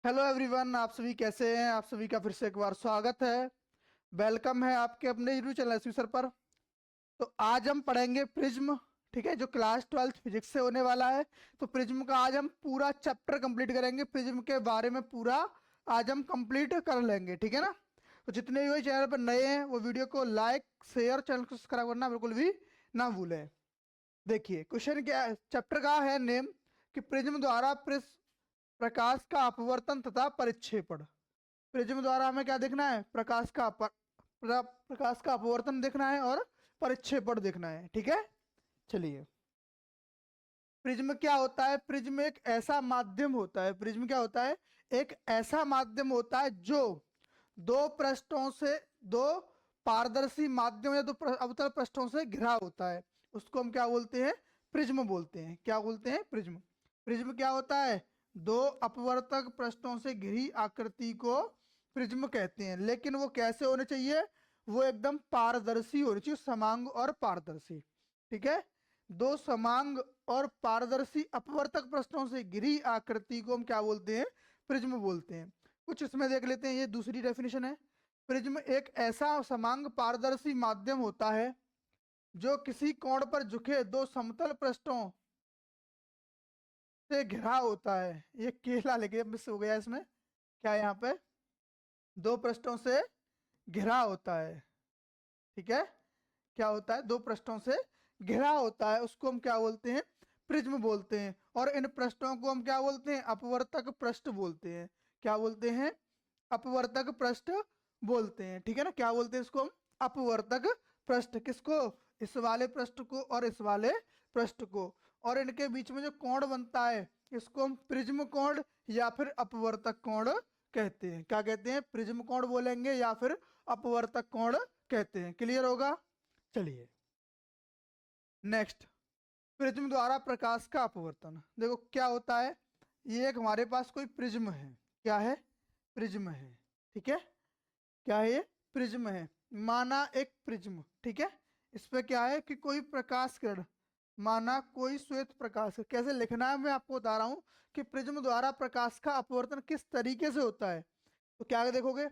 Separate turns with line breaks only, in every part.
Hello everyone, आप सभी कैसे हैं। आप सभी का फिर से एक बार स्वागत है। वेलकम है आपके अपने यूट्यूब चैनल एसवी सर पर। तो आज हम पढ़ेंगे प्रिज्म। ठीक है, जो क्लास 12 फिजिक्स से होने वाला है। तो प्रिज्म का आज हम पूरा चैप्टर कंप्लीट करेंगे। प्रिज्म के बारे में पूरा आज हम कंप्लीट कर लेंगे। ठीक है ना। तो जितने भी चैनल पर नए हैं वो वीडियो को लाइक शेयर, चैनल को सब्सक्राइब करना बिल्कुल भी ना भूलें। देखिए क्वेश्चन क्या है, चैप्टर का है नेम कि प्रिज्म द्वारा प्रकाश का अपवर्तन तथा परिक्षेपण। प्रिज्म द्वारा हमें क्या देखना है, प्रकाश का अपवर्तन देखना है और परिक्षेपण देखना है। ठीक है, चलिए। प्रिज्म क्या होता है? प्रिज्म एक ऐसा माध्यम होता है। प्रिज्म क्या होता है? एक ऐसा माध्यम होता है जो दो पृष्ठों से, दो पारदर्शी माध्यम या दो अवतल पृष्ठों से घिरा होता है। उसको हम क्या बोलते हैं? प्रिज्म बोलते हैं। क्या बोलते हैं? प्रिज्म। प्रिज्म क्या होता है? दो अपवर्तक पृष्ठों से घिरी आकृति को प्रिज्म कहते हैं। लेकिन वो कैसे होने चाहिए? वो एकदम पारदर्शी होनी चाहिए, समांग और पारदर्शी। ठीक है, दो समांग और पारदर्शी अपवर्तक पृष्ठों से घिरी आकृति को हम क्या बोलते हैं? प्रिज्म बोलते हैं। कुछ इसमें देख लेते हैं, ये दूसरी डेफिनेशन है। प्रिज्म एक ऐसा समांग पारदर्शी माध्यम होता है जो किसी कोण पर झुके दो समतल पृष्ठों से घिरा होता है। ये केला लेके मिस हो गया इसमें। क्या है यहाँ पे? दो पृष्ठों से घिरा होता है। ठीक है, क्या होता है? दो पृष्ठों से घिरा होता है, उसको हम क्या बोलते हैं? प्रिज्म बोलते हैं। और इन पृष्ठों को हम क्या बोलते हैं? अपवर्तक पृष्ठ बोलते हैं। क्या बोलते हैं? अपवर्तक पृष्ठ बोलते हैं। ठीक है ना, क्या बोलते हैं इसको हम? अपवर्तक पृष्ठ। किसको? इस वाले पृष्ठ को और इस वाले पृष्ठ को। और इनके बीच में जो कोण बनता है इसको हम प्रिज्म कोण या फिर अपवर्तक कोण कहते हैं। क्या कहते हैं? प्रिज्म कोण बोलेंगे या फिर अपवर्तक कोण कहते हैं। क्लियर होगा? चलिए नेक्स्ट, प्रिज्म द्वारा प्रकाश का अपवर्तन। देखो क्या होता है, ये एक हमारे पास कोई प्रिज्म है। क्या है? प्रिज्म है। ठीक है, क्या है ये? प्रिज्म है। माना एक प्रिज्म। ठीक है, इस पे क्या है कि कोई प्रकाश किरण, माना कोई श्वेत प्रकाश। कैसे लिखना है मैं आपको बता रहा हूं कि प्रिज्म द्वारा प्रकाश का अपवर्तन किस तरीके से होता है। तो क्या देखोगे,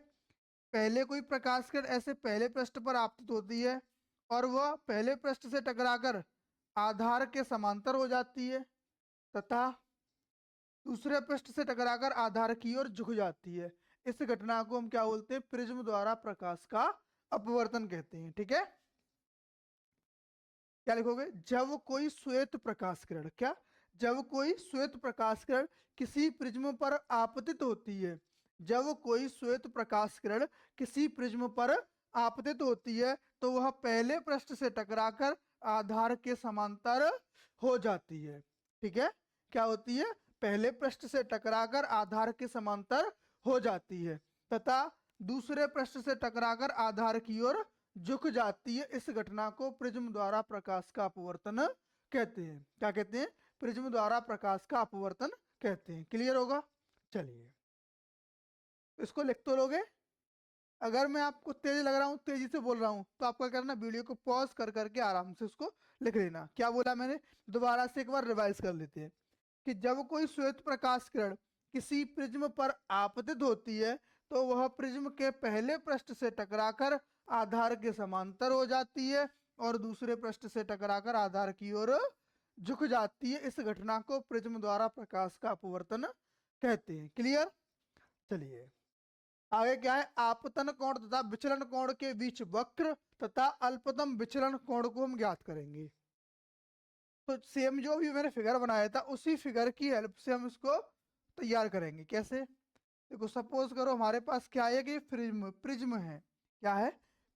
पहले कोई प्रकाश किरण ऐसे पहले पृष्ठ पर आपतित होती है और वह पहले पृष्ठ से टकराकर आधार के समांतर हो जाती है तथा दूसरे पृष्ठ से टकराकर आधार की ओर झुक जाती है। इस घटना को हम क्या बोलते हैं? प्रिज्म द्वारा प्रकाश का अपवर्तन कहते हैं। ठीक है, क्या लिखोगे? जब कोई श्वेत प्रकाश किरण, क्या? जब कोई श्वेत प्रकाश किरण किसी प्रिज्म पर आपतित होती है, जब कोई श्वेत प्रकाश किरण किसी प्रिज्म पर आपतित होती है तो वह पहले पृष्ठ से टकराकर आधार के समांतर हो जाती है। ठीक है, क्या होती है? पहले पृष्ठ से टकराकर आधार के समांतर हो जाती है तथा दूसरे पृष्ठ से टकराकर आधार की ओर झुक जाती है। इस घटना को प्रिज्म द्वारा प्रकाश का अपवर्तन कहते हैं। क्या कहते हैं? प्रिज्म द्वारा प्रकाश का अपवर्तन कहते हैं। क्लियर होगा? चलिए इसको लिख तो लोगे। अगर मैं आपको तेज लग रहा हूँ, तेजी से बोल रहा हूँ, तो आपका करना वीडियो को पॉज कर करके आराम से उसको लिख लेना। क्या बोला मैंने? दोबारा से एक बार रिवाइज कर लेते हैं कि जब कोई श्वेत प्रकाश किरण किसी प्रिज्म पर आपतित होती है तो वह प्रिज्म के पहले पृष्ठ से टकराकर आधार के समांतर हो जाती है और दूसरे पृष्ठ से टकराकर आधार की ओर झुक जाती है। इस घटना को प्रिज्म द्वारा प्रकाश का अपवर्तन कहते हैं। क्लियर? चलिए आगे क्या है? आपतन कोण तथा विचलन कोण के बीच वक्र तथा अल्पतम विचलन कोण को हम ज्ञात करेंगे। तो सेम जो भी मैंने फिगर बनाया था उसी फिगर की हेल्प से हम इसको तैयार करेंगे। कैसे? देखो सपोज करो हमारे पास क्या है कि प्रिज्म प्रिज्म है। क्या है?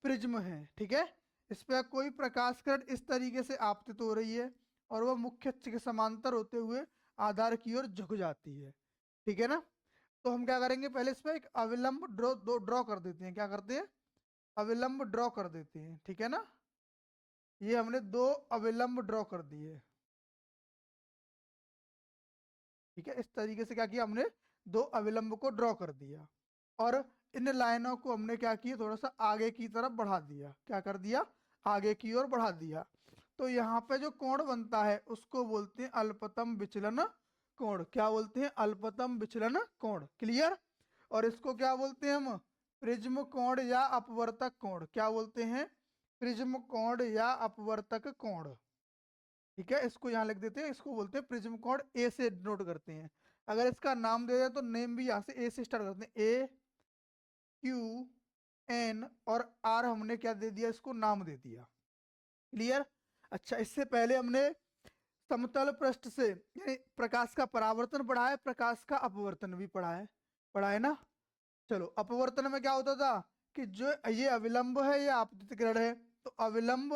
प्रिज्म है। ठीक है, इस पर कोई प्रकाश किरण इस तरीके से आपतित हो रही है और वह मुख्य अक्ष के समांतर होते हुए आधार की ओर झुक जाती है। ठीक है ना, तो हम क्या करेंगे? पहले इस पर एक अविलंब ड्रॉ कर देते हैं। क्या करते हैं? अविलंब ड्रॉ कर देते हैं। ठीक है ना, ये हमने दो अविलंब ड्रॉ कर दिए। ठीक है, इस तरीके से क्या किया हमने? दो अविलंब को ड्रॉ कर दिया और इन लाइनों को हमने क्या किया? थोड़ा सा आगे की तरफ बढ़ा दिया। क्या कर दिया? आगे की ओर बढ़ा दिया। तो यहाँ पे जो कोण बनता है उसको बोलते हैं अल्पतम विचलन कोण, क्या बोलते हैं, अल्पतम विचलन कोण। क्लियर। और इसको क्या बोलते हैं हम, प्रिज्म कोण या अपवर्तक कोण। क्या बोलते हैं, प्रिज्म कोण या अपवर्तक कोण। ठीक है, इसको यहाँ लिख देते हैं, इसको बोलते हैं प्रिज्म कोण। ए से नोट करते हैं। अगर इसका नाम दे दें तो नेम भी यहाँ से ए से स्टार्ट करते हैं। ए क्यू एन और आर हमने क्या दे दिया, इसको नाम दे दिया। क्लियर। अच्छा, इससे पहले हमने समतल पृष्ठ से यानी प्रकाश का परावर्तन पढ़ा है, प्रकाश का अपवर्तन भी पढ़ा है ना। चलो, अपवर्तन में क्या होता था कि जो ये अविलंब है, ये आपतित किरण है, तो अविलंब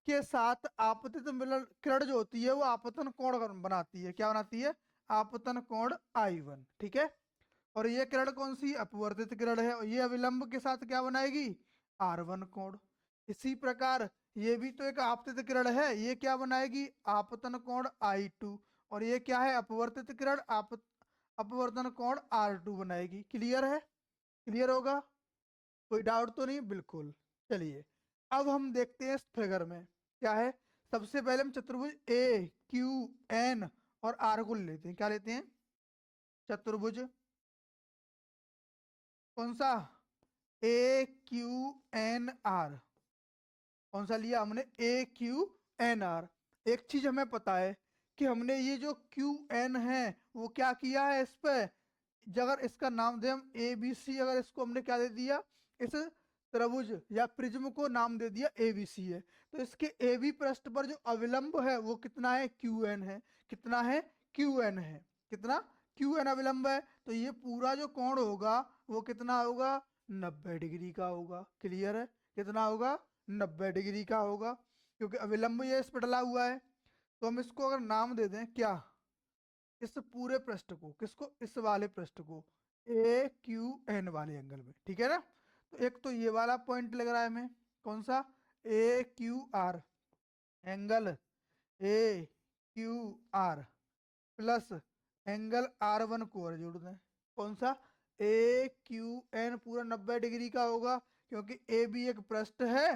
के साथ आपतित मिलन किरण जो होती है वो आपतन कोण बनाती है। क्या बनाती है, आपतन कोण I1। ठीक है। और ये किरण कौन सी, अपवर्तित किरण है, और ये अविलंब के साथ क्या बनाएगी, R1 कोण। इसी प्रकार ये भी तो एक आपतित किरण है, ये क्या बनाएगी, आपतन कोण I2। और ये क्या है, अपवर्तित किरण अपवर्तन कोण R2 बनाएगी। क्लियर है, क्लियर होगा, कोई डाउट तो नहीं, बिल्कुल। चलिए अब हम देखते हैं इस फिगर में क्या है। सबसे पहले हम चतुर्भुज ए क्यू एन और आर को लेते हैं। क्या लेते हैं, चतुर्भुज कौन सा, ए क्यू एन आर। कौन सा लिया हमने, ए क्यू एन आर। एक चीज हमें पता है कि हमने ये जो क्यू एन है वो क्या किया है, इस पे अगर इसका नाम दे हम ए बी सी, अगर इसको हमने क्या दे दिया, इस त्रिभुज या प्रिज्म को नाम दे दिया ए बी सी है, तो इसके ए बी पृष्ठ पर जो अविलंब है वो कितना है, क्यू एन है। कितना है, क्यू एन है। कितना, क्यू एन अविलंब है, तो ये पूरा जो कोण होगा वो कितना होगा, 90 डिग्री का होगा। क्लियर है, कितना होगा, 90 डिग्री का होगा, क्योंकि अविलंब ये इस पर डला हुआ है। तो हम इसको अगर नाम दे दें क्या, इस पूरे पृष्ठ को, किसको, इस वाले पृष्ठ को ए क्यू एन वाले एंगल में। ठीक है ना। तो एक तो ये वाला पॉइंट लग रहा है हमें, कौन सा, A Q R, angle A Q R plus angle R1 को और जोड़ दें, कौन सा, ए क्यू एन पूरा 90 डिग्री का होगा, क्योंकि ए भी एक पृष्ठ है।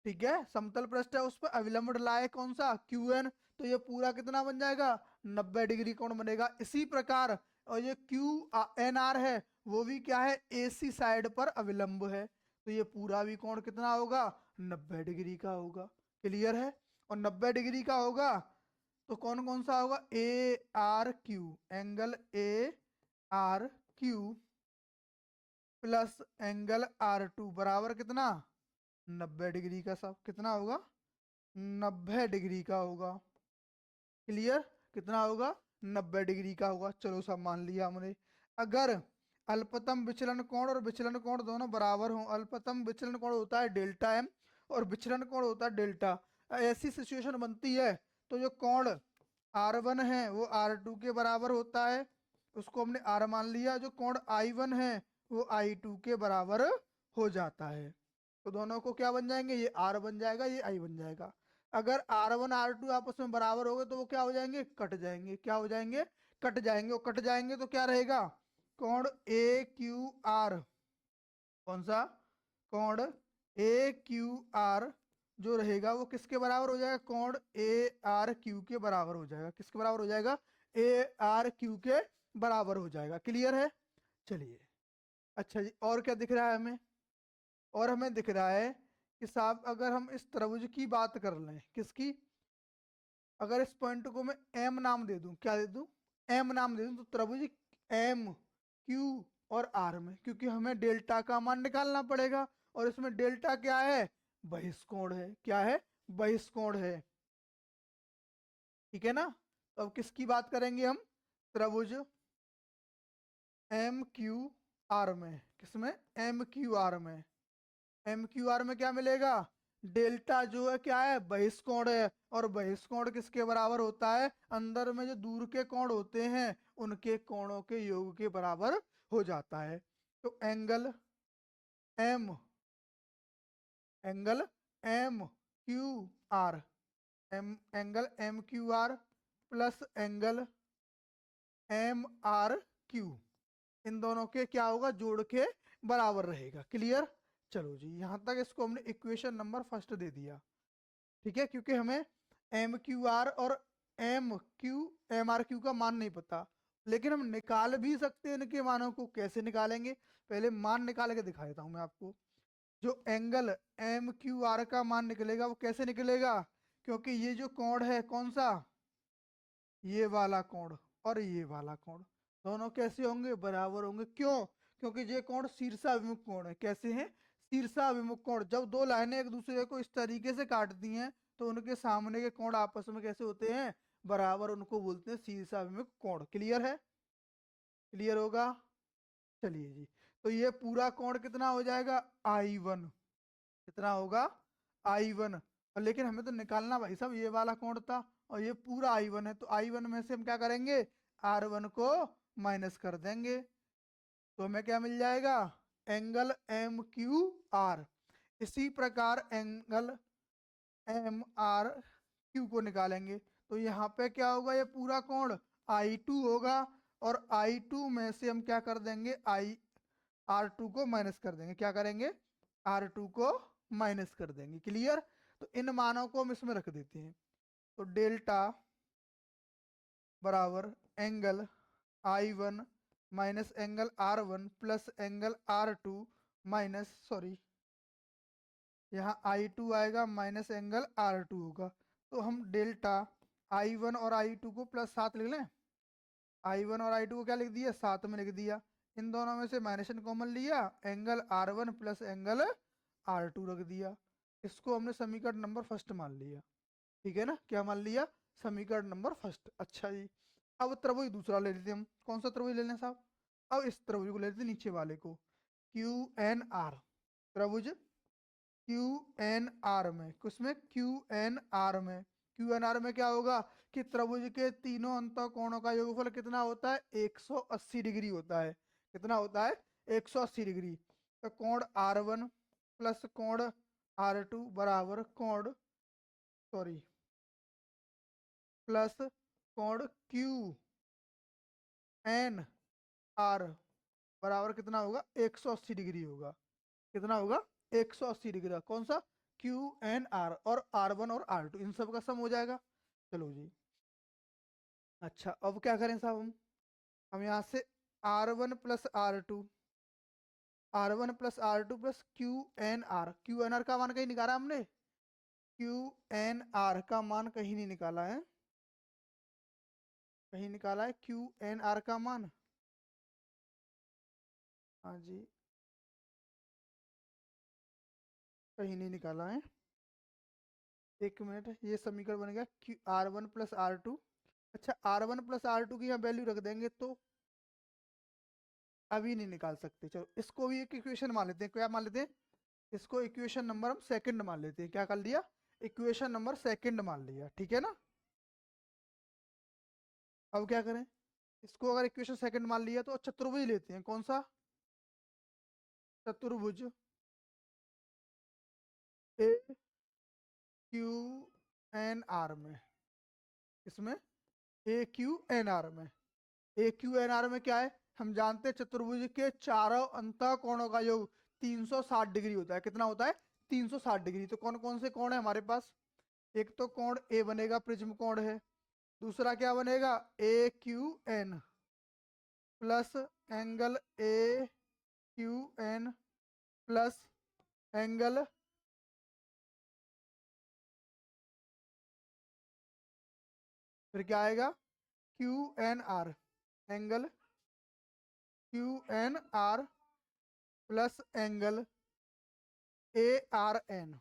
ठीक है, समतल पृष्ठ है, उस पर अविलंब डला है कौन सा, क्यू एन। तो ये पूरा कितना बन जाएगा, 90 डिग्री कोण बनेगा। इसी प्रकार और ये क्यू एन आर है वो भी क्या है, AC साइड पर अविलंब है, तो ये पूरा भी कोण कितना होगा, 90 डिग्री का होगा। क्लियर है। और 90 डिग्री का होगा तो कौन कौन सा होगा, A are Q, angle A are Q plus angle R2 बराबर कितना, 90 डिग्री का। सब कितना होगा, 90 डिग्री का होगा। क्लियर, कितना होगा, 90 डिग्री का होगा। चलो सब मान लिया हमने। अगर अल्पतम विचलन कोण और विचलन कोण दोनों बराबर हों, अल्पतम विचलन कोण होता है डेल्टा एम और विचलन कोण होता है डेल्टा, ऐसी सिचुएशन बनती है तो जो कोण R1 है वो R2 के बराबर होता है, उसको हमने R मान लिया। जो कोण I1 है वो I2 के बराबर हो जाता है। तो दोनों को क्या बन जाएंगे, ये R बन जाएगा, ये I बन जाएगा। अगर R1 R2 आपस में बराबर हो गए तो वो क्या हो जाएंगे, कट जाएंगे। क्या हो जाएंगे, कट जाएंगे। और कट जाएंगे तो क्या रहेगा, कोण ए क्यू आर, कौन सा, कोण ए क्यू आर जो रहेगा वो किसके बराबर हो जाएगा, कोण ए आर क्यू के बराबर हो जाएगा। किसके बराबर हो जाएगा, ए आर क्यू के बराबर हो जाएगा। क्लियर है। चलिए अच्छा जी, और क्या दिख रहा है हमें, और हमें दिख रहा है कि साहब अगर हम इस त्रिभुज की बात कर लें, किसकी, अगर इस पॉइंट को मैं एम नाम दे दूं, क्या दे दूं, एम नाम दे दूं, तो त्रिभुज एम क्यू और आर में, क्योंकि हमें डेल्टा का मान निकालना पड़ेगा और इसमें डेल्टा क्या है, बहिष्कोण है। क्या है, बहिष्कोण है। ठीक है ना। तो अब किसकी बात करेंगे हम, त्रिभुज एम क्यू आर में, किसमें, एम क्यू आर में। एम क्यू आर में क्या मिलेगा, डेल्टा जो है क्या है, बहिष्कोण है। और बहिष्कोण किसके बराबर होता है, अंदर में जो दूर के कोण होते हैं उनके कोणों के योग के बराबर हो जाता है। तो angle M, angle M Q R, angle M Q R plus angle M R Q, इन दोनों के क्या होगा, जोड़ के बराबर रहेगा। क्लियर। चलो जी, यहां तक इसको हमने इक्वेशन नंबर फर्स्ट दे दिया। ठीक है, क्योंकि हमें एम क्यू आर और M Q M R Q का मान नहीं पता, लेकिन हम निकाल भी सकते हैं इनके मानों को। कैसे निकालेंगे, पहले मान निकाल के दिखा देता हूं मैं आपको। जो एंगल एम क्यू आर का मान निकलेगा वो कैसे निकलेगा, क्योंकि ये जो कोण है कौन सा, ये वाला कोण और ये वाला कोण दोनों कैसे होंगे, बराबर होंगे। क्यों, क्योंकि ये कोण शीर्षाभिमुख कोण है। कैसे हैं, शीर्षाभिमुख कोण। जब दो लाइनें एक दूसरे को इस तरीके से काटती हैं तो उनके सामने के कोण आपस में कैसे होते हैं, बराबर। उनको बोलते हैं शीर्षाभिमुख कोण। क्लियर है, क्लियर होगा। चलिए जी, तो ये पूरा कोण कितना हो जाएगा, I1। कितना होगा, I1। और लेकिन हमें तो निकालना भाई साहब ये वाला कोण था, और ये पूरा I1 है, तो I1 में से हम क्या करेंगे, R1 को माइनस कर देंगे। तो हमें क्या मिल जाएगा, एंगल एम क्यू आर। इसी प्रकार एंगल एम आर क्यू को निकालेंगे, तो यहाँ पे क्या होगा, ये पूरा कोण I2 होगा, और I2 में से हम क्या कर देंगे, R2 को माइनस कर देंगे। क्या करेंगे, R2 को माइनस कर देंगे। क्लियर। तो इन मानों को हम इसमें रख देते हैं। तो डेल्टा बराबर angle I1 minus angle R1 plus angle R2 minus, sorry यहाँ I2 आएगा माइनस एंगल R2 होगा। तो हम डेल्टा I1 और I2 को प्लस 7 लिख लें। I1 और I2 को क्या लिख दिया, 7 में लिख दिया। इन दोनों में से माइनस कॉमन लिया, angle R1 plus angle R2 रख दिया। इसको हमने समीकरण नंबर फर्स्ट मान लिया। ठीक है ना, क्या मान लिया, समीकरण नंबर फर्स्ट। अच्छा जी, अब त्रिभुज दूसरा ले लेते हैं हम। कौन सा त्रिभुज ले लें साहब, अब इस त्रिभुज को ले लेते हैं, नीचे वाले को, क्यू एन आर। त्रिभुज क्यू एन आर में, किसमें, क्यू एन आर में। क्यू एन आर में क्या होगा कि त्रिभुज के तीनों अंत कोणों का योगफल कितना होता है, 180 डिग्री होता है। कितना होता है, 180 डिग्री। तो कोण R1 प्लस कोण R2 बराबर कोण, सॉरी, प्लस कोण क्यू एन आर बराबर कितना होगा, 180 डिग्री होगा। कितना होगा, 180 डिग्री का। कौन सा, क्यू एन आर, और R1 और R2 इन सब का सम हो जाएगा। चलो जी, अच्छा अब क्या करें साहब, हम यहाँ से R1 plus R2, R1 plus R2 plus Q N R का मान कहीं निकाला हमने, क्यू एन आर का मान कहीं नहीं निकाला है, कहीं निकाला है क्यू एन आर का मान, हाँ जी, कहीं नहीं निकाला है। एक मिनट, ये समीकरण बन गया क्यू R1 प्लस R2। अच्छा, R1 प्लस R2 की यहाँ वैल्यू रख देंगे तो अभी नहीं निकाल सकते। चलो इसको भी एक इक्वेशन मान लेते हैं। क्या मान लेते हैं, इसको इक्वेशन नंबर हम सेकंड मान लेते हैं। क्या कर लिया, इक्वेशन नंबर सेकंड मान लिया। ठीक है ना, अब क्या करें, इसको अगर इक्वेशन सेकंड मान लिया तो चतुर्भुज लेते हैं। कौन सा, चतुर्भुज ए क्यू एन आर में, इसमें ए क्यू एन आर में, ए क्यू एन आर में क्या है, हम जानते हैं चतुर्भुज के चारों अंत कोणों का योग 360 डिग्री होता है। कितना होता है, 360 डिग्री। तो कौन कौन से कोण है हमारे पास, एक तो कोण ए बनेगा, प्रिज्म कोण है। दूसरा क्या बनेगा, A Q N plus angle A Q N plus angle, फिर क्या आएगा, Q N R, angle Q N R plus angle A R N,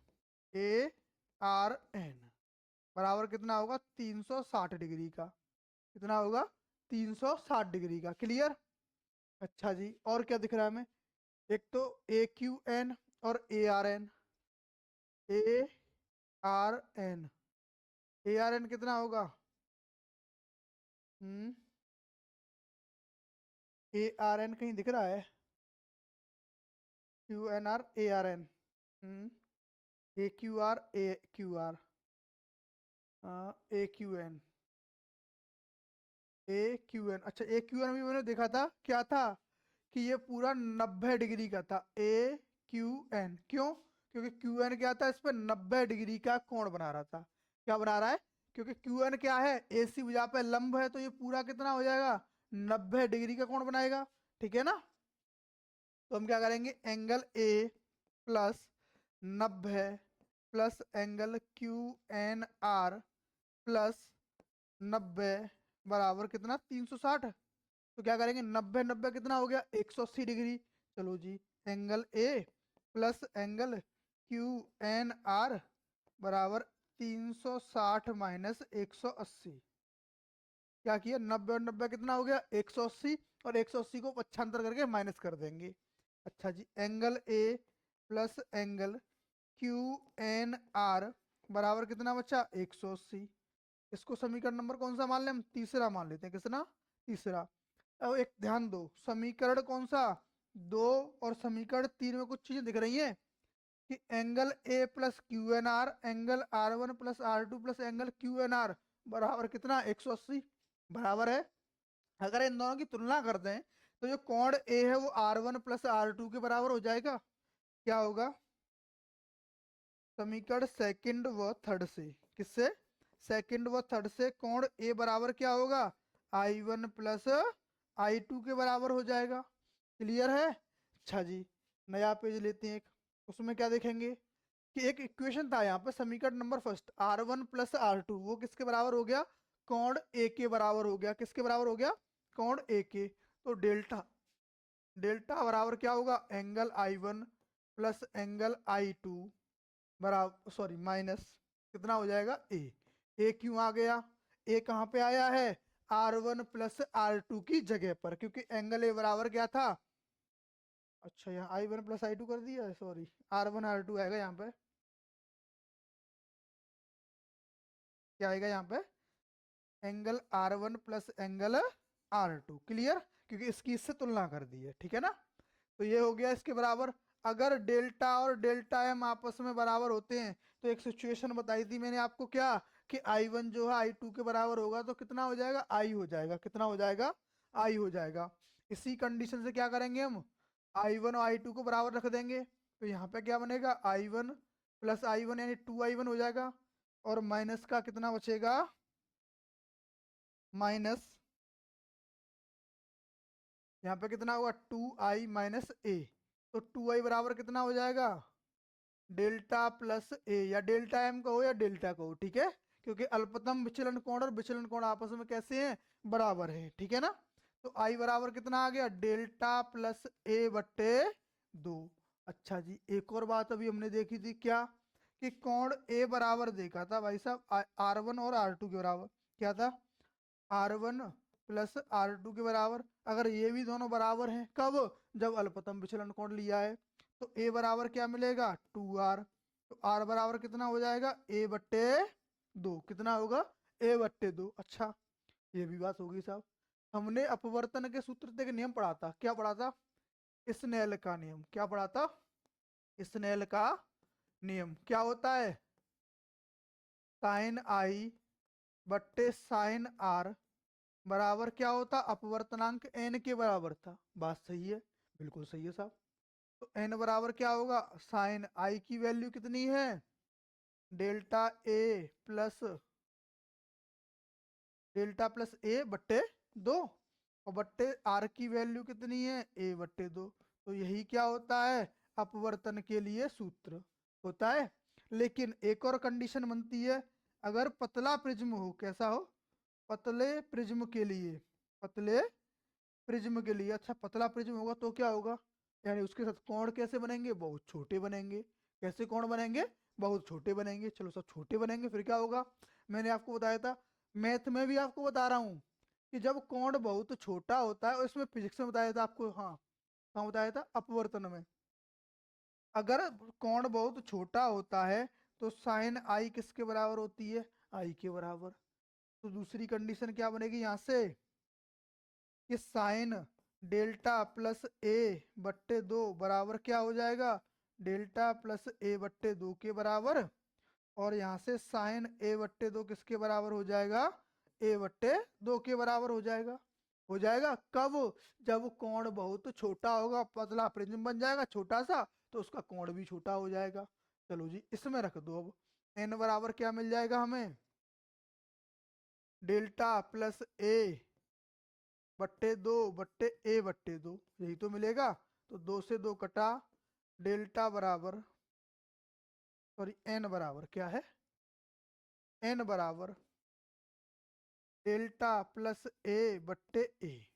A R N बराबर कितना होगा, 360 डिग्री का। कितना होगा, 360 डिग्री का। क्लियर। अच्छा जी, और क्या दिख रहा है हमें, एक तो ए क्यू एन और A R N, A R N, A R N कितना होगा, ए आर एन कहीं दिख रहा है, Q N R A R N, A Q R, A Q R, A Q N, A Q N. अच्छा, A Q N भी मैंने देखा था, क्या था कि ये पूरा 90 डिग्री का था, ए क्यू एन। क्यों, क्योंकि क्यू एन क्या था, इस पर 90 डिग्री का कोण बना रहा था। क्या बना रहा है, क्योंकि क्यू एन क्या है, AC भुजा पे लंब है, तो ये पूरा कितना हो जाएगा, 90 डिग्री का कोण बनाएगा, ठीक है ना। तो हम क्या करेंगे, angle A plus 90 plus angle Q N R plus 90 बराबर कितना, 360। तो क्या करेंगे, 90 90 कितना हो गया, 180 डिग्री। चलो जी, angle A plus angle Q N R बराबर 360 माइनस 180। क्या किया, 90 और 90 कितना हो गया, 180, और 180 को पक्षांतर करके माइनस कर देंगे। अच्छा जी, angle A plus angle Q N R बराबर कितना बचा, 180। इसको समीकरण नंबर कौन सा मान लें, हम तीसरा मान लेते हैं। किसना, तीसरा। अब एक ध्यान दो, समीकरण कौन सा, 2 और समीकरण 3 में कुछ चीजें दिख रही हैं कि angle A plus Q N R, angle R one plus R two plus angle Q N R बराबर कितना, 180 बराबर है। अगर इन दोनों की तुलना कर दें तो जो कोण ए है वो R one plus R two के बराबर हो जाएगा। क्या होगा, समीकरण सेकंड व थर्ड से, किससे, सेकंड व थर्ड से कोण ए बराबर क्या होगा, I one plus I two के बराबर हो जाएगा। क्लियर है। अच्छा जी, नया पेज लेते हैं एक, उसमें क्या देखेंगे कि एक इक्वेशन था यहाँ पे, समीकरण number first R one plus R two, वो किसके बराबर हो गया, कोण ए के बराबर हो गया। किसके बराबर हो गया, कोण ए के। तो डेल्टा, डेल्टा बराबर क्या होगा, angle I one plus angle I two बराबर, सॉरी माइनस कितना हो जाएगा, ए क्यों आ गया, ए कहाँ पे आया है, R one plus R two की जगह पर, क्योंकि एंगल ए बराबर क्या था, अच्छा यहाँ I one plus I two कर दिया है, sorry R one R two आएगा यहाँ पे, क्या आएगा यहाँ पे, angle R one plus angle R two. Clear, क्योंकि इसकी इससे तुलना कर दी है, ठीक है ना। तो ये हो गया इसके बराबर। अगर डेल्टा और डेल्टा एम आपस में बराबर होते हैं तो एक सिचुएशन बताई थी मैंने आपको, क्या कि आई वन जो है आई टू के बराबर होगा तो कितना हो जाएगा, आई हो जाएगा। कितना हो जाएगा, आई हो जाएगा। इसी कंडीशन से क्या करेंगे हम, आई वन और आई टू को बराबर रख देंगे। तो यहाँ पे क्या बनेगा, आई वन प्लस आई वन यानी 2i1 हो जाएगा, और माइनस का कितना बचेगा, माइनस यहाँ पे कितना होगा, 2i माइनस ए। तो 2i बराबर कितना हो जाएगा, डेल्टा प्लस ए, या डेल्टा एम कहो या डेल्टा कहो, ठीक है, क्योंकि अल्पतम विचलन कोण और विचलन कोण आपस में कैसे हैं, बराबर है, ठीक है ना। तो आई बराबर कितना आ गया, डेल्टा प्लस ए बट्टे 2। अच्छा जी, एक और बात अभी हमने देखी थी, क्या कि कोण ए बराबर देखा था भाई साहब आर वन और आर टू के बराबर। क्या था, R one plus R two के बराबर। अगर ये भी दोनों बराबर हैं, कब, जब अल्पतम विचलन कोण लिया है। तो ए बराबर क्या मिलेगा, 2r। तो r बराबर कितना हो जाएगा, a बट्टे 2। कितना होगा, a बट्टे 2। अच्छा, ये भी बात होगी साहब। हमने अपवर्तन के सूत्र से एक नियम पढ़ा था, क्या पढ़ा था, स्नेल का नियम। क्या पढ़ा था, स्नेल का नियम। क्या होता है, साइन आई बट्टे साइन आर बराबर क्या होता, अपवर्तनांक n के बराबर था। बात सही है, बिल्कुल सही है साहब। तो n बराबर क्या होगा, साइन आई की वैल्यू कितनी है, delta A plus, delta plus ए बट्टे 2, और बट्टे आर की वैल्यू कितनी है, ए बट्टे 2। तो यही क्या होता है, अपवर्तन के लिए सूत्र होता है। लेकिन एक और कंडीशन बनती है, अगर पतला प्रिज्म हो, कैसा हो, पतले प्रिज्म के लिए, पतले प्रिज्म के लिए, अच्छा पतला प्रिज्म होगा तो क्या होगा, यानी उसके साथ कोण कैसे बनेंगे, बहुत छोटे बनेंगे। कैसे कोण बनेंगे, बहुत छोटे बनेंगे। चलो सब छोटे बनेंगे, फिर क्या होगा, मैंने आपको बताया था, मैथ में भी आपको बता रहा हूँ कि जब कोण बहुत छोटा होता है, और इसमें फिजिक्स में बताया था आपको, हाँ कहाँ बताया था, अपवर्तन में। अगर कोण बहुत छोटा होता है तो साइन आई किसके बराबर होती है, आई के बराबर। तो दूसरी कंडीशन क्या बनेगी यहाँ से, कि साइन डेल्टा प्लस ए बट्टे 2 बराबर क्या हो जाएगा, डेल्टा प्लस ए बट्टे 2 के बराबर। और यहाँ से साइन ए बट्टे 2 किसके बराबर हो जाएगा, ए बट्टे 2 के बराबर हो जाएगा। हो जाएगा कब, जब कोण बहुत छोटा होगा, पतला प्रिज्म बन जाएगा छोटा सा, तो उसका कोण भी छोटा हो जाएगा। चलो जी, इसमें रख दो अब, एन बराबर क्या मिल जाएगा हमें, डेल्टा प्लस ए बट्टे 2 बट्टे ए बट्टे 2, यही तो मिलेगा। तो 2 से 2 कटा, डेल्टा बराबर, सॉरी एन बराबर क्या है, एन बराबर डेल्टा प्लस ए बट्टे ए,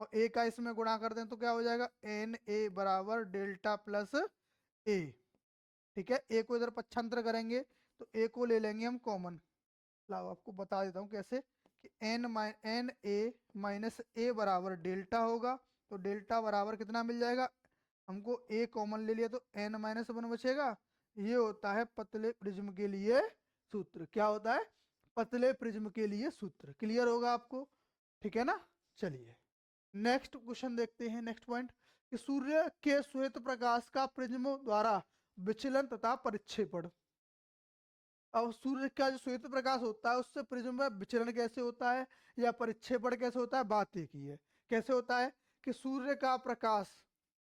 और ए का इसमें गुणा कर दें तो क्या हो जाएगा, एन ए बराबर डेल्टा प्लस ए। ठीक है, ए को इधर पक्षांतर करेंगे तो ए को ले लेंगे हम कॉमन। लाओ आपको बता देता हूँ कैसे, कि एन ए माइनस ए बराबर डेल्टा होगा, तो डेल्टा बराबर कितना मिल जाएगा, हमको ए कॉमन ले लिया तो एन माइनस वन बचेगा। ये होता है पतले प्रिज्म के लिए सूत्र। क्या होता है, पतले प्रिज्म के लिए सूत्र। क्लियर होगा आपको, ठीक है ना। चलिए नेक्स्ट क्वेश्चन देखते हैं। नेक्स्ट पॉइंट, कि सूर्य के श्वेत प्रकाश का प्रिज्म द्वारा विचलन तथा परिक्षेपण। अब सूर्य का जो श्वेत प्रकाश होता है उससे प्रिज्म में विचलन कैसे होता है या परिक्षेपण कैसे होता है, बात एक ही है। कैसे होता है कि सूर्य का प्रकाश,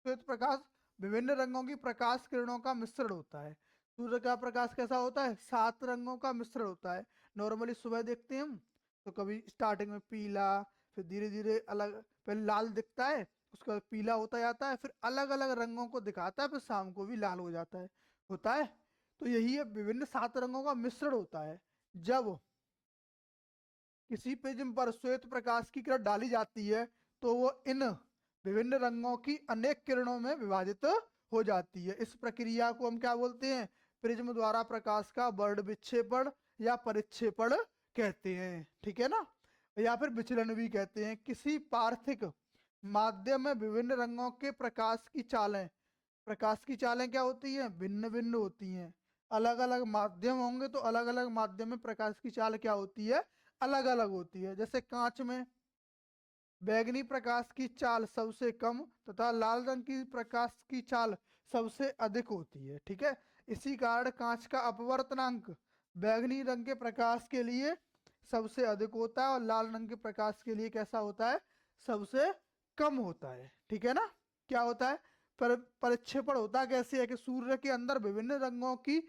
श्वेत प्रकाश विभिन्न रंगों की प्रकाश किरणों का मिश्रण होता है। सूर्य का प्रकाश कैसा होता है, 7 रंगों का मिश्रण होता है। नॉर्मली सुबह देखते हैं हम तो कभी स्टार्टिंग में पीला, फिर धीरे धीरे अलग, पहले लाल दिखता है, उसके बाद पीला होता जाता है, फिर अलग अलग रंगों को दिखाता है, फिर शाम को भी लाल हो जाता है, होता है। तो यही है, विभिन्न 7 रंगों का मिश्रण होता है। जब किसी प्रिज्म पर श्वेत प्रकाश की किरण डाली जाती है तो वो इन विभिन्न रंगों की अनेक किरणों में विभाजित हो जाती है। इस प्रक्रिया को हम क्या बोलते हैं, प्रिज्म द्वारा प्रकाश का वर्ण विक्षेपण या परिक्षेपण कहते हैं। ठीक है ना, या फिर विचलन भी कहते हैं। किसी पार्थिक माध्यम में विभिन्न रंगों के प्रकाश की चालें क्या होती हैं, भिन्न भिन्न होती हैं। अलग अलग माध्यम होंगे तो अलग अलग माध्यम में प्रकाश की चाल क्या होती है, अलग अलग होती है। जैसे कांच में बैंगनी प्रकाश की चाल सबसे कम तथा लाल रंग की प्रकाश की चाल सबसे अधिक होती है। ठीक है, इसी कारण कांच का अपवर्तनांक बैंगनी रंग के प्रकाश के लिए सबसे अधिक होता है और लाल रंग के प्रकाश के लिए कैसा होता है, सबसे कम होता है। ठीक है ना, क्या होता है, परिक्षेपण होता कैसे है कि सूर्य के अंदर विभिन्न रंगों के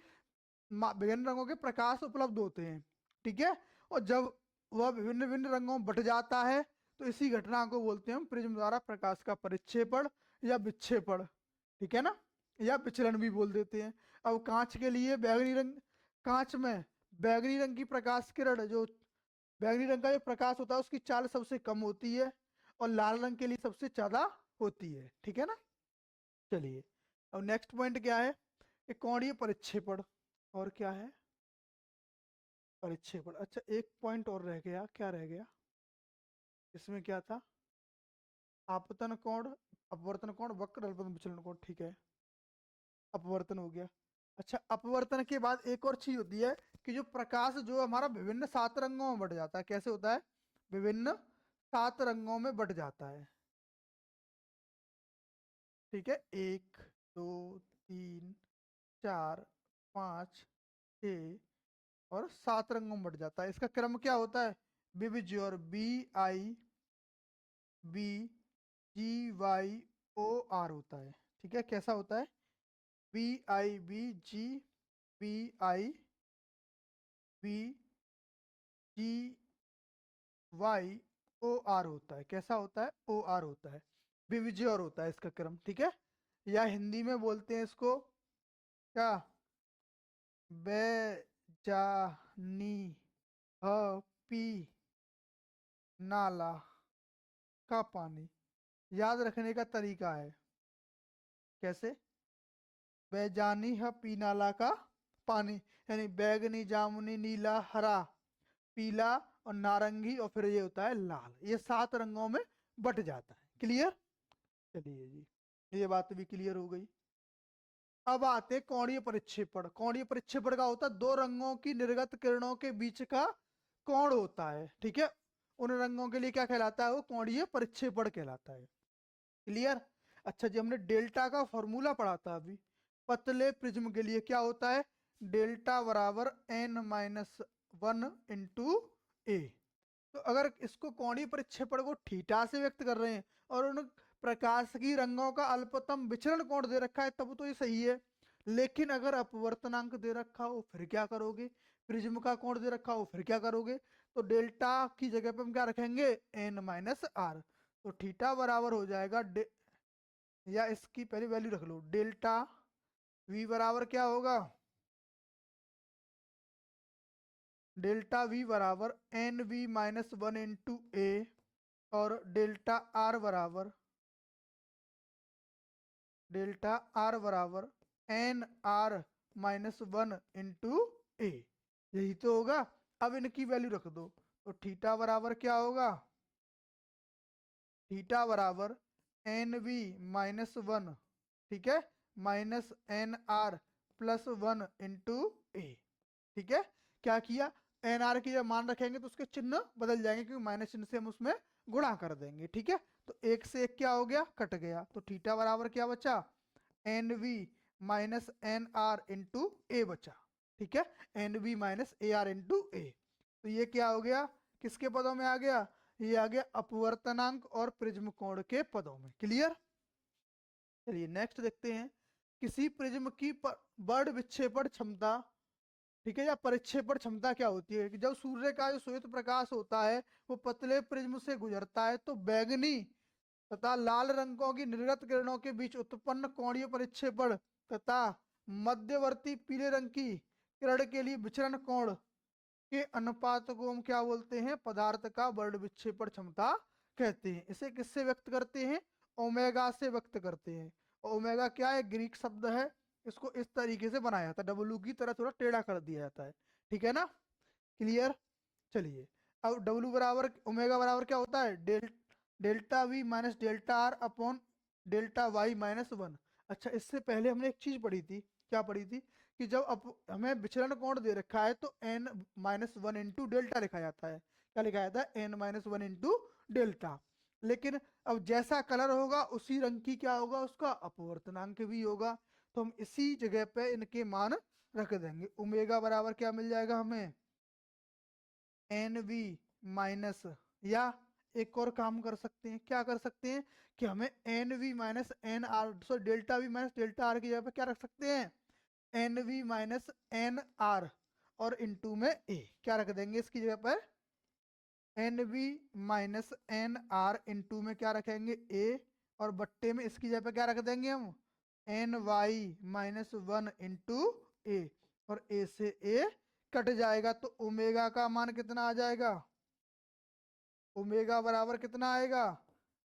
प्रकाश उपलब्ध होते हैं। ठीक है, और जब वह विभिन्न विभिन्न रंगों में बट जाता है तो इसी घटना को बोलते हैं हम प्रिज्म द्वारा प्रकाश का परिक्षेपण या विक्षेपण। ठीक है ना, या विचलन भी बोल देते हैं। अब कांच के लिए बैंगनी रंग, कांच में बैंगनी रंग की प्रकाश किरण, जो बैंगनी रंग का जो प्रकाश होता है उसकी चाल सबसे कम होती है और लाल रंग के लिए सबसे ज्यादा होती है। ठीक है ना। चलिए अब नेक्स्ट पॉइंट क्या है, कोणीय परिक्षेपण। और क्या है, परिक्षेपण। अच्छा एक पॉइंट और रह गया, क्या रह गया इसमें, क्या था, आपतन कोण, अपवर्तन कोण, वक्र अल्पतन विचलन कोण। ठीक है, अपवर्तन हो गया। अच्छा अपवर्तन के बाद एक और चीज होती है कि जो प्रकाश जो हमारा विभिन्न 7 रंगों में बट जाता है, कैसे होता है, विभिन्न 7 रंगों में बट जाता है। ठीक है, 1 2 3 4 5 6 और 7 रंगों में बट जाता है। इसका क्रम क्या होता है, विविज्योर, BIBGYOR होता है। ठीक है, कैसा होता है, BIBGBIGYOR होता है। कैसा होता है, OR होता है, विविज्योर होता है इसका क्रम। ठीक है, या हिंदी में बोलते हैं इसको क्या, बेजानी पी नाला का पानी। याद रखने का तरीका है, कैसे, बैजानी है पी नाला का पानी, यानी बैगनी जामुनी नीला हरा पीला और नारंगी और फिर ये होता है लाल, ये 7 रंगों में बट जाता है। क्लियर, चलिए जी ये बात भी क्लियर हो गई। अब आते हैं कोणीय परिक्षेपण। कोणीय परिक्षेपण का होता है 2 रंगों की निर्गत किरणों के बीच का कोण होता है। ठीक है, उन रंगों के लिए क्या कहलाता है, वो कोणीय परिक्षेपण कहलाता है। क्लियर। अच्छा जी, हमने डेल्टा का फॉर्मूला पढ़ा था अभी, पतले प्रिज्म के लिए क्या होता है, डेल्टा बराबर n-1 इंटू ए। तो अगर इसको कोणीय परिक्षेपण को थीटा से व्यक्त कर रहे हैं और उन प्रकाश की रंगों का अल्पतम विचरण कोण दे रखा है तब तो ये सही है। लेकिन अगर अपवर्तनांक दे रखा हो फिर क्या करोगे, प्रिज्म का कोण दे रखा हो फिर क्या करोगे, तो डेल्टा की जगह पे हम क्या रखेंगे, n माइनस आर। तो थीटा बराबर हो जाएगा या इसकी पहली वैल्यू रख लो, डेल्टा v बराबर क्या होगा, डेल्टा v बराबर N V minus one into A, और डेल्टा आर बराबर N R minus one into A, यही तो होगा। अब इनकी वैल्यू रख दो, तो थीटा बराबर क्या होगा, थीटा बराबर एन वी माइनस वन, ठीक है, minus N R plus one into A, ठीक है। क्या किया, एन आर की जब मान रखेंगे तो उसके चिन्ह बदल जाएंगे, क्योंकि माइनस चिन्ह से हम उसमें गुणा कर देंगे, ठीक है। तो एक से एक क्या हो गया, कट गया, तो थीटा बराबर क्या बचा, N V minus N R into A बचा, ठीक है, N V minus A R into A. तो ये क्या हो गया, किसके पदों में आ गया, ये आ गया अपवर्तनांक और प्रिज्म कोण के पदों में। क्लियर। चलिए नेक्स्ट देखते हैं, किसी प्रिज्म की बड़ विक्षेपण क्षमता, ठीक है, या परिक्षेपण क्षमता क्या होती है, कि जब सूर्य का जो श्वेत प्रकाश होता है वो पतले प्रिज्म से गुजरता है तो बैंगनी तथा लाल रंगों की निर्गत किरणों के बीच उत्पन्न कोणीय परिक्षेपण तथा मध्यवर्ती पीले रंग की किरण के लिए विचरण कोण के अनुपात को हम क्या बोलते हैं, पदार्थ का बड़ विक्षेपण क्षमता कहते हैं। इसे किससे व्यक्त करते हैं, ओमेगा से व्यक्त करते हैं। ओमेगा क्या है, ग्रीक शब्द है, इसको इस तरीके से बनाया जाता है, डब्लू की तरह थोड़ा टेढ़ा कर दिया जाता है, ठीक है ना। क्लियर। चलिए अब डब्लू बराबर ओमेगा बराबर क्या होता है, delta V minus delta R upon delta Y minus one. अच्छा, इससे पहले हमने एक चीज पढ़ी थी, क्या पढ़ी थी, कि जब हमें विचलन कोण दे रखा है तो n minus one into delta लिखा जाता है। क्या लिखा जाता है, n minus one into delta. लेकिन अब जैसा कलर होगा उसी रंग की क्या होगा, उसका अपवर्तनांक भी होगा। तो हम इसी जगह पे इनके मान रख देंगे। ओमेगा बराबर क्या मिल जाएगा हमें, एन वी माइनस, या एक और काम कर सकते हैं, क्या कर सकते हैं, कि हमें N V minus N R, so delta V minus delta R की जगह पे क्या रख सकते हैं, N V minus N R, और इनटू में ए क्या रख देंगे इसकी जगह पर, N V minus N R into में क्या रखेंगे ए, और बट्टे में इसकी जगह पे क्या रख देंगे हम, N Y minus one into A, और ए से ए कट जाएगा। तो ओमेगा का मान कितना आ जाएगा, ओमेगा बराबर कितना आएगा,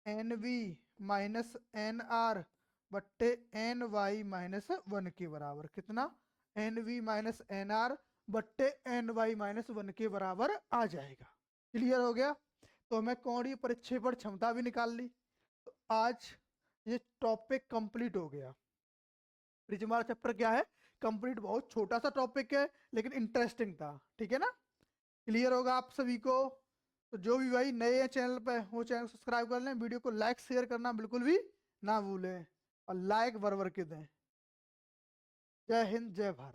N V minus N R बट्टे एन वाई माइनस वन के बराबर, कितना, N V minus N R बट्टे एन वाई माइनस वन के बराबर आ जाएगा। क्लियर हो गया। तो हमें कोणीय परिक्षेपण क्षमता भी निकाल ली। तो आज ये टॉपिक कंप्लीट हो गया। प्रिज्म वाला चैप्टर क्या है, कंप्लीट, बहुत छोटा सा टॉपिक है लेकिन इंटरेस्टिंग था, ठीक है ना। क्लियर होगा आप सभी को। तो जो भी भाई नए हैं चैनल पे वो चैनल सब्सक्राइब कर लें, वीडियो को लाइक शेयर करना बिल्कुल भी ना भूलें, और लाइक भर भर के दें। जय हिंद जय भारत।